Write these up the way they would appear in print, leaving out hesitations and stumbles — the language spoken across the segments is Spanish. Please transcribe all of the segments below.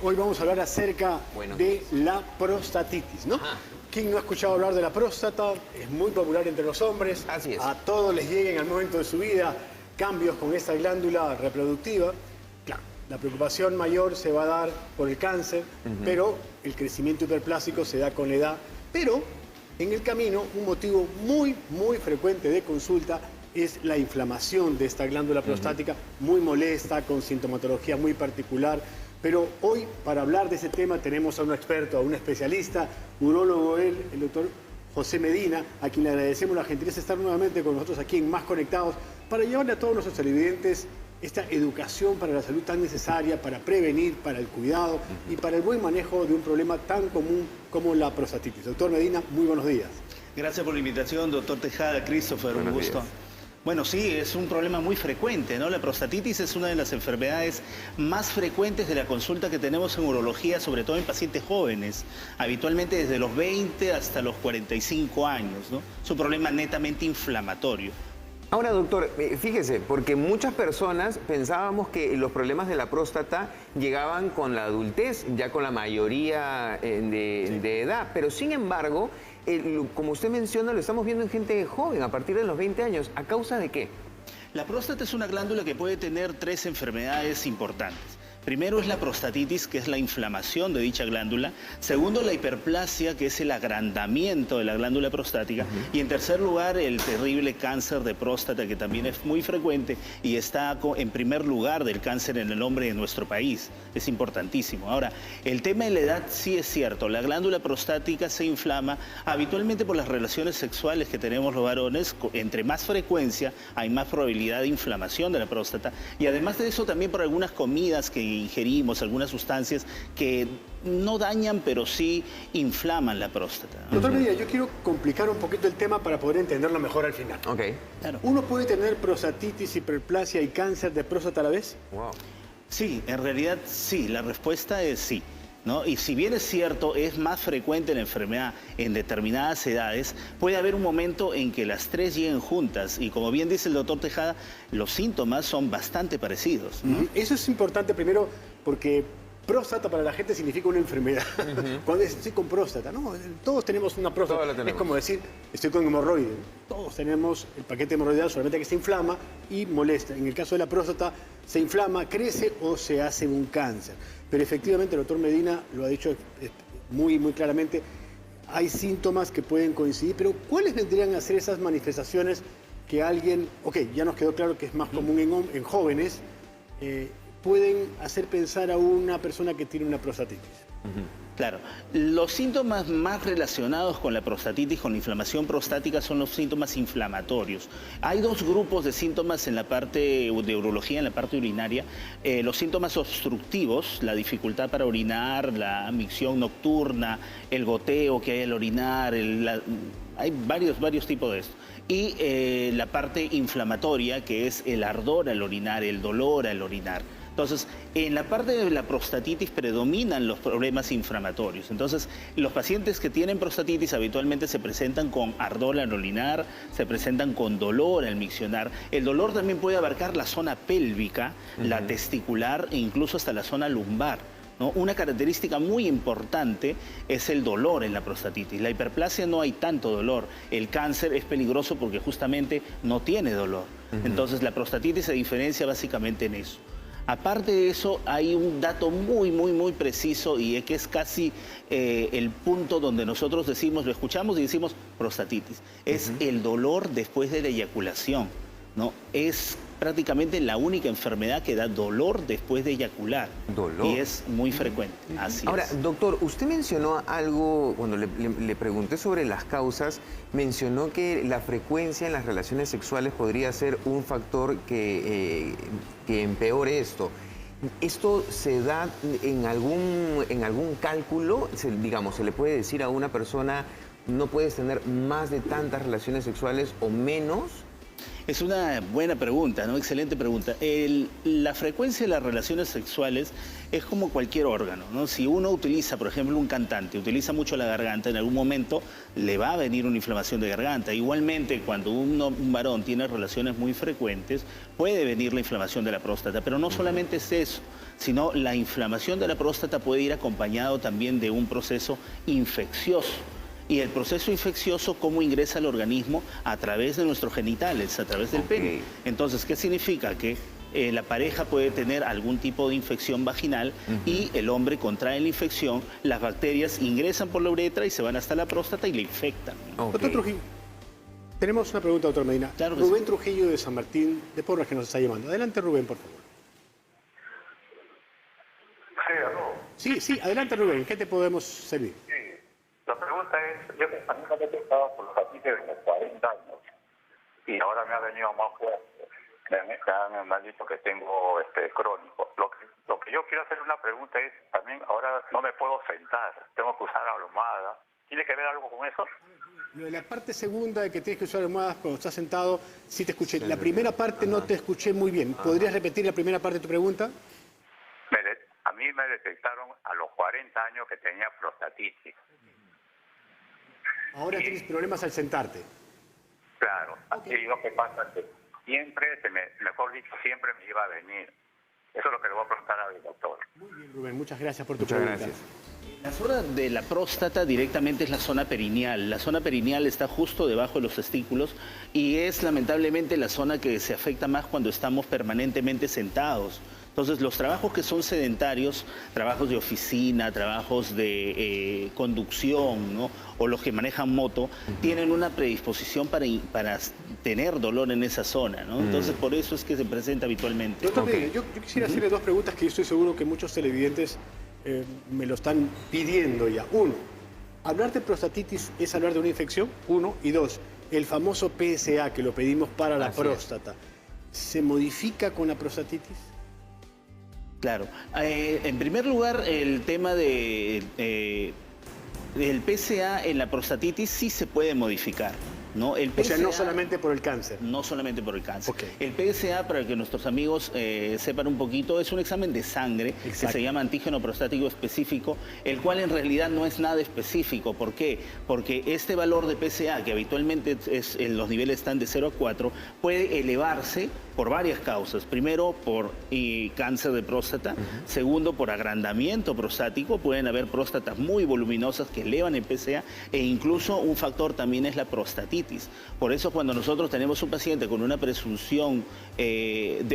Hoy vamos a hablar acerca de la prostatitis, ¿no? ¿Quién no ha escuchado hablar de la próstata? Es muy popular entre los hombres. Así es. A todos les lleguen al momento de su vida cambios con esta glándula reproductiva. Claro, la preocupación mayor se va a dar por el cáncer, pero el crecimiento hiperplásico se da con la edad. Pero en el camino, un motivo muy frecuente de consulta es la inflamación de esta glándula prostática, muy molesta, con sintomatología muy particular. Pero hoy, para hablar de ese tema, tenemos a un experto, a un especialista, urólogo él, el doctor José Medina, a quien le agradecemos la gentileza de estar nuevamente con nosotros aquí en Más Conectados, para llevarle a todos nuestros televidentes esta educación para la salud tan necesaria, para prevenir, para el cuidado y para el buen manejo de un problema tan común como la prostatitis. Doctor Medina, muy buenos días. Gracias por la invitación, doctor Tejada, Christopher, un gusto. Bueno, sí, es un problema muy frecuente, ¿no? La prostatitis es una de las enfermedades más frecuentes de la consulta que tenemos en urología, sobre todo en pacientes jóvenes, habitualmente desde los 20 hasta los 45 años, ¿no? Es un problema netamente inflamatorio. Ahora, doctor, fíjese, porque muchas personas pensábamos que los problemas de la próstata llegaban con la adultez, ya con la mayoría de edad, pero sin embargo, como usted menciona, lo estamos viendo en gente joven, a partir de los 20 años. ¿A causa de qué? La próstata es una glándula que puede tener tres enfermedades importantes. Primero es la prostatitis, que es la inflamación de dicha glándula. Segundo, la hiperplasia, que es el agrandamiento de la glándula prostática. Y en tercer lugar, el terrible cáncer de próstata, que también es muy frecuente y está en primer lugar del cáncer en el hombre en nuestro país. Es importantísimo. Ahora, el tema de la edad sí es cierto. La glándula prostática se inflama habitualmente por las relaciones sexuales que tenemos los varones. Entre más frecuencia, hay más probabilidad de inflamación de la próstata. Y además de eso, también por algunas comidas que ingerimos, algunas sustancias que no dañan, pero sí inflaman la próstata. Doctor Medina, yo quiero complicar un poquito el tema para poder entenderlo mejor al final. Ok. Claro. ¿Uno puede tener prostatitis, hiperplasia y cáncer de próstata a la vez? Wow. Sí, en realidad sí, la respuesta es sí, ¿no? Y si bien es cierto, es más frecuente la enfermedad en determinadas edades, puede haber un momento en que las tres lleguen juntas y, como bien dice el doctor Tejada, los síntomas son bastante parecidos, ¿no? Eso es importante primero porque próstata para la gente significa una enfermedad. Cuando dices, estoy con próstata, no, todos tenemos una próstata. Todos la tenemos. Es como decir, estoy con hemorroides. Todos tenemos el paquete hemorroidal, solamente que se inflama y molesta. En el caso de la próstata, se inflama, crece o se hace un cáncer. Pero efectivamente, el doctor Medina lo ha dicho muy claramente, hay síntomas que pueden coincidir, pero ¿cuáles vendrían a ser esas manifestaciones que alguien, ya nos quedó claro que es más común en jóvenes, pueden hacer pensar a una persona que tiene una prostatitis? Claro, los síntomas más relacionados con la prostatitis, con la inflamación prostática, son los síntomas inflamatorios. Hay dos grupos de síntomas en la parte de urología, en la parte urinaria. Los síntomas obstructivos, la dificultad para orinar, la micción nocturna, el goteo que hay al orinar, hay varios tipos de esto. Y la parte inflamatoria, que es el ardor al orinar, el dolor al orinar. Entonces, en la parte de la prostatitis predominan los problemas inflamatorios. Entonces, los pacientes que tienen prostatitis habitualmente se presentan con ardor al orinar, se presentan con dolor al miccionar. El dolor también puede abarcar la zona pélvica, la testicular e incluso hasta la zona lumbar, ¿no? Una característica muy importante es el dolor en la prostatitis. La hiperplasia no hay tanto dolor. El cáncer es peligroso porque justamente no tiene dolor. Entonces, la prostatitis se diferencia básicamente en eso. Aparte de eso, hay un dato muy preciso y es que es casi el punto donde nosotros decimos, lo escuchamos y decimos prostatitis. Es el dolor después de la eyaculación, ¿no? Es prácticamente la única enfermedad que da dolor después de eyacular. Dolor. Y es muy frecuente. Así Ahora, es. doctor, usted mencionó algo, cuando le pregunté sobre las causas, mencionó que la frecuencia en las relaciones sexuales podría ser un factor que empeore esto. ¿Esto se da en algún cálculo? Digamos, ¿se le puede decir a una persona no puedes tener más de tantas relaciones sexuales o menos? Es una buena pregunta, ¿no? Excelente pregunta. La frecuencia de las relaciones sexuales es como cualquier órgano, ¿no? Si uno utiliza, por ejemplo, un cantante, utiliza mucho la garganta, en algún momento le va a venir una inflamación de garganta. Igualmente, cuando un varón tiene relaciones muy frecuentes, puede venir la inflamación de la próstata. Pero no solamente es eso, sino la inflamación de la próstata puede ir acompañado también de un proceso infeccioso. Y el proceso infeccioso, ¿cómo ingresa al organismo? A través de nuestros genitales, a través del pene. Entonces, ¿qué significa? Que la pareja puede tener algún tipo de infección vaginal y el hombre contrae la infección, las bacterias ingresan por la uretra y se van hasta la próstata y le infectan. Doctor Trujillo, tenemos una pregunta, doctor Medina. Claro que Rubén sí. Trujillo de San Martín de Porras, que nos está llamando. Adelante, Rubén, por favor. Sí, adelante, Rubén. ¿Qué te podemos servir? Sí, la pregunta es, yo a mí me he testado por los pacientes de los 40 años y ahora me ha venido más fuerte. Me han dicho que tengo crónico. Lo que yo quiero hacer una pregunta es, también ahora no me puedo sentar, tengo que usar almohada. ¿Tiene que ver algo con eso? Lo de la parte segunda de que tienes que usar almohadas cuando estás sentado, sí te escuché. La primera parte no te escuché muy bien. ¿Podrías repetir la primera parte de tu pregunta? A mí me detectaron a los 40 años que tenía prostatitis. Ahora tienes problemas al sentarte. Claro, así lo que pasa es que siempre, mejor dicho, siempre me iba a venir. Eso es lo que le voy a preguntar al doctor. Muy bien, Rubén, muchas gracias por tu Muchas pregunta. gracias. La zona de la próstata directamente es la zona perineal. La zona perineal está justo debajo de los testículos y es lamentablemente la zona que se afecta más cuando estamos permanentemente sentados. Entonces, los trabajos que son sedentarios, trabajos de oficina, trabajos de conducción, ¿no? O los que manejan moto, tienen una predisposición para tener dolor en esa zona, ¿no? Entonces, por eso es que se presenta habitualmente. Doctor Medina, yo quisiera hacerle dos preguntas que yo estoy seguro que muchos televidentes me lo están pidiendo ya. Uno, hablar de prostatitis es hablar de una infección, uno. Y dos, el famoso PSA que lo pedimos para la Así es. próstata, ¿se modifica con la prostatitis? Claro. En primer lugar, el tema del PSA en la prostatitis sí se puede modificar, ¿no? El O sea, no PSA solamente por el cáncer. No solamente por el cáncer. Ok. El PSA, para que nuestros amigos sepan un poquito, es un examen de sangre que Exacto. se llama antígeno prostático específico, el cual en realidad no es nada específico. ¿Por qué? Porque este valor de PSA, que habitualmente los niveles están de 0 a 4, puede elevarse por varias causas. Primero, por cáncer de próstata. Segundo, por agrandamiento prostático. Pueden haber próstatas muy voluminosas que elevan el PSA e incluso un factor también es la prostatitis. Por eso cuando nosotros tenemos un paciente con una presunción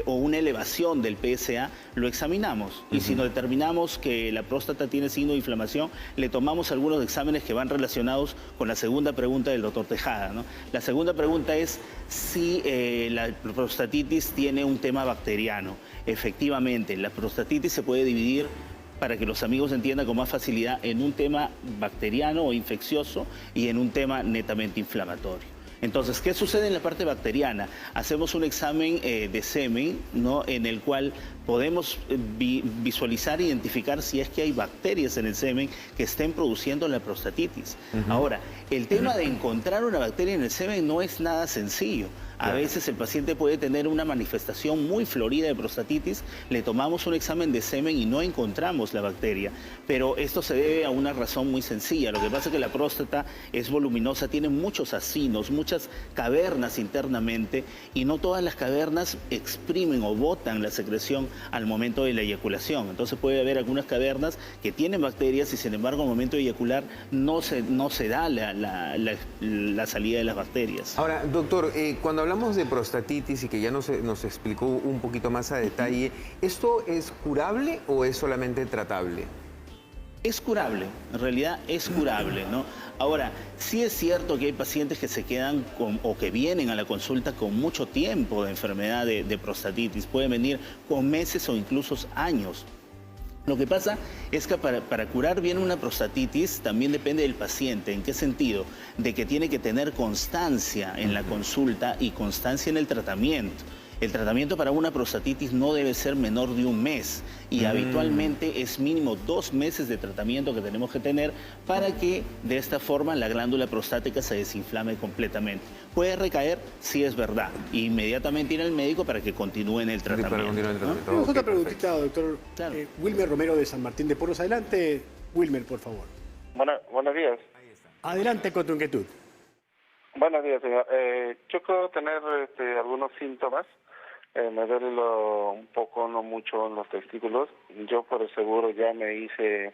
o una elevación del PSA, lo examinamos. Y si nos determinamos que la próstata tiene signo de inflamación, le tomamos algunos exámenes que van relacionados con la segunda pregunta del doctor Tejada, ¿no? La segunda pregunta es si la prostatitis tiene un tema bacteriano. Efectivamente, la prostatitis se puede dividir, para que los amigos entiendan con más facilidad, en un tema bacteriano o infeccioso y en un tema netamente inflamatorio. Entonces, ¿qué sucede en la parte bacteriana? Hacemos un examen de semen, ¿no? En el cual podemos visualizar e identificar si es que hay bacterias en el semen que estén produciendo la prostatitis. Ahora, el tema de encontrar una bacteria en el semen no es nada sencillo. A veces el paciente puede tener una manifestación muy florida de prostatitis, le tomamos un examen de semen y no encontramos la bacteria. Pero esto se debe a una razón muy sencilla. Lo que pasa es que la próstata es voluminosa, tiene muchos acinos, muchas cavernas internamente, y no todas las cavernas exprimen o botan la secreción al momento de la eyaculación. Entonces puede haber algunas cavernas que tienen bacterias y sin embargo al momento de eyacular no se da la salida de las bacterias. Ahora, doctor, cuando hablamos de prostatitis y que ya nos explicó un poquito más a detalle, ¿esto es curable o es solamente tratable? Es curable, en realidad es curable, ¿no? Ahora, sí es cierto que hay pacientes que se quedan o que vienen a la consulta con mucho tiempo de enfermedad de prostatitis. Pueden venir con meses o incluso años. Lo que pasa es que para curar bien una prostatitis también depende del paciente. ¿En qué sentido? De que tiene que tener constancia en la consulta y constancia en el tratamiento. El tratamiento para una prostatitis no debe ser menor de un mes y habitualmente es mínimo 2 meses de tratamiento que tenemos que tener para que de esta forma la glándula prostática se desinflame completamente. Puede recaer, sí es verdad, e inmediatamente ir al médico para que continúe en el tratamiento. Para continuar el tratamiento. Tenemos Ok, otra perfecto. preguntita, doctor. Claro. Wilmer Romero de San Martín de Porras. Adelante, Wilmer, por favor. Buenos días. Adelante con tu inquietud. Buenos días, señor. Yo puedo tener algunos síntomas Me duele un poco, no mucho en los testículos. Yo por el seguro ya me hice,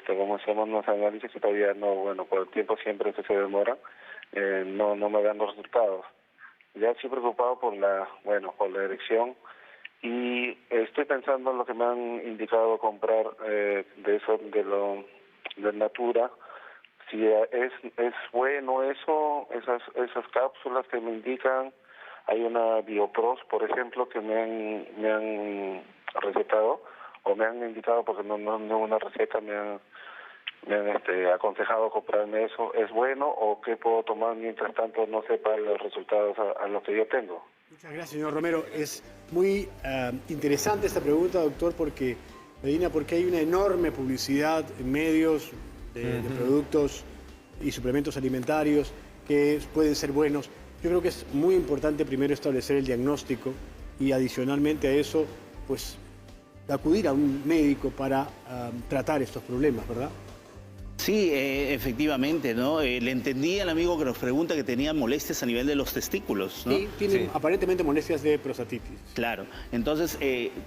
como se llaman los análisis, que todavía no, bueno, por el tiempo siempre que se demora, no me dan los resultados. Ya estoy preocupado por por la erección y estoy pensando en lo que me han indicado comprar de Natura. Si es bueno eso, esas cápsulas que me indican. Hay una Biopros, por ejemplo, que me han recetado o me han indicado, porque no una receta, me han aconsejado comprarme eso. ¿Es bueno o qué puedo tomar mientras tanto no sepa los resultados a los que yo tengo? Muchas gracias, señor Romero. Es muy interesante esta pregunta, doctor, porque hay una enorme publicidad en medios de productos y suplementos alimentarios que pueden ser buenos. Yo creo que es muy importante primero establecer el diagnóstico y adicionalmente a eso, pues, acudir a un médico para tratar estos problemas, ¿verdad? Sí, efectivamente, ¿no? Le entendí al amigo que nos pregunta que tenía molestias a nivel de los testículos, ¿no? Sí, tienen aparentemente molestias de prostatitis. Claro. Entonces,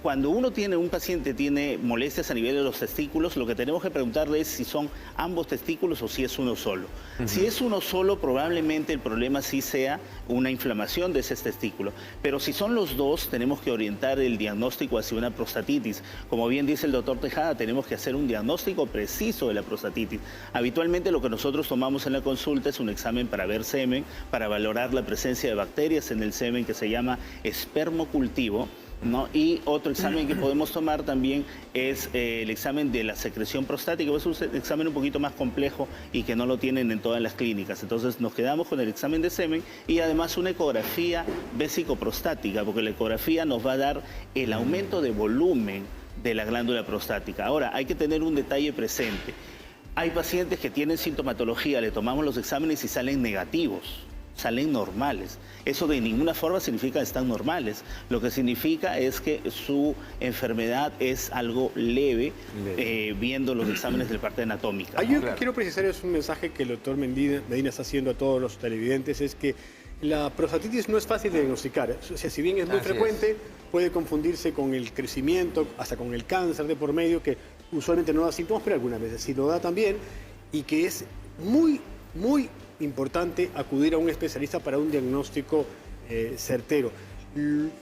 cuando un paciente tiene molestias a nivel de los testículos, lo que tenemos que preguntarle es si son ambos testículos o si es uno solo. Si es uno solo, probablemente el problema sí sea una inflamación de ese testículo. Pero si son los dos, tenemos que orientar el diagnóstico hacia una prostatitis. Como bien dice el doctor Tejada, tenemos que hacer un diagnóstico preciso de la prostatitis. Habitualmente lo que nosotros tomamos en la consulta es un examen para ver semen, para valorar la presencia de bacterias en el semen que se llama espermocultivo, ¿no? Y otro examen que podemos tomar también es el examen de la secreción prostática. Es un examen un poquito más complejo y que no lo tienen en todas las clínicas. Entonces nos quedamos con el examen de semen y además una ecografía vésico-prostática, porque la ecografía nos va a dar el aumento de volumen de la glándula prostática. Ahora, hay que tener un detalle presente. Hay pacientes que tienen sintomatología, le tomamos los exámenes y salen negativos, salen normales. Eso de ninguna forma significa que están normales. Lo que significa es que su enfermedad es algo leve, viendo los exámenes de la parte anatómica. Yo quiero precisar, es un mensaje que el doctor Medina está haciendo a todos los televidentes, es que la prostatitis no es fácil de diagnosticar. O sea, si bien es muy frecuente, puede confundirse con el crecimiento, hasta con el cáncer de por medio, que usualmente no da síntomas, pero algunas veces sí lo da también, y que es muy, muy importante acudir a un especialista para un diagnóstico certero.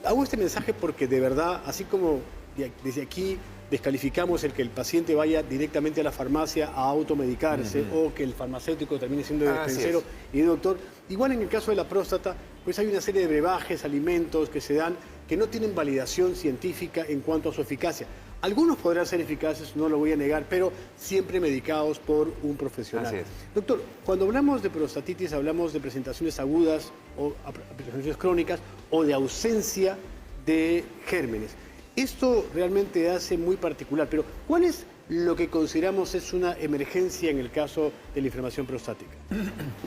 Hago este mensaje porque de verdad, así como desde aquí descalificamos el que el paciente vaya directamente a la farmacia a automedicarse o que el farmacéutico termine siendo dispensero y doctor, igual en el caso de la próstata, pues hay una serie de brebajes, alimentos que se dan que no tienen validación científica en cuanto a su eficacia. Algunos podrán ser eficaces, no lo voy a negar, pero siempre medicados por un profesional. Doctor, cuando hablamos de prostatitis, hablamos de presentaciones agudas o presentaciones crónicas o de ausencia de gérmenes. Esto realmente hace muy particular, pero ¿cuál es lo que consideramos es una emergencia en el caso de la inflamación prostática?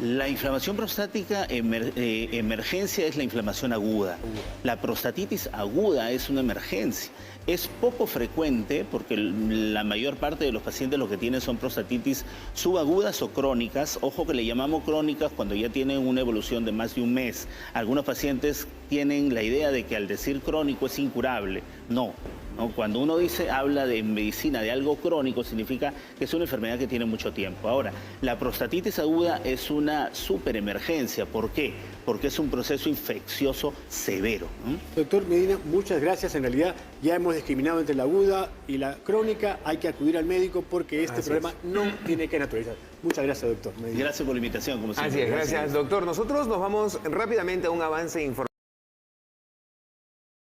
La inflamación prostática emergencia es la inflamación aguda. La prostatitis aguda es una emergencia. Es poco frecuente porque la mayor parte de los pacientes lo que tienen son prostatitis subagudas o crónicas. Ojo que le llamamos crónicas cuando ya tienen una evolución de más de un mes. Algunos pacientes tienen la idea de que al decir crónico es incurable. No. Cuando uno habla de medicina de algo crónico, significa que es una enfermedad que tiene mucho tiempo. Ahora, la prostatitis aguda es una superemergencia. ¿Por qué? Porque es un proceso infeccioso severo. Doctor Medina, muchas gracias. En realidad ya hemos discriminado entre la aguda y la crónica. Hay que acudir al médico porque este problema no tiene que naturalizar. Muchas gracias, doctor Medina. Gracias por la invitación, como siempre. Así es, gracias, doctor. Nosotros nos vamos rápidamente a un avance informativo.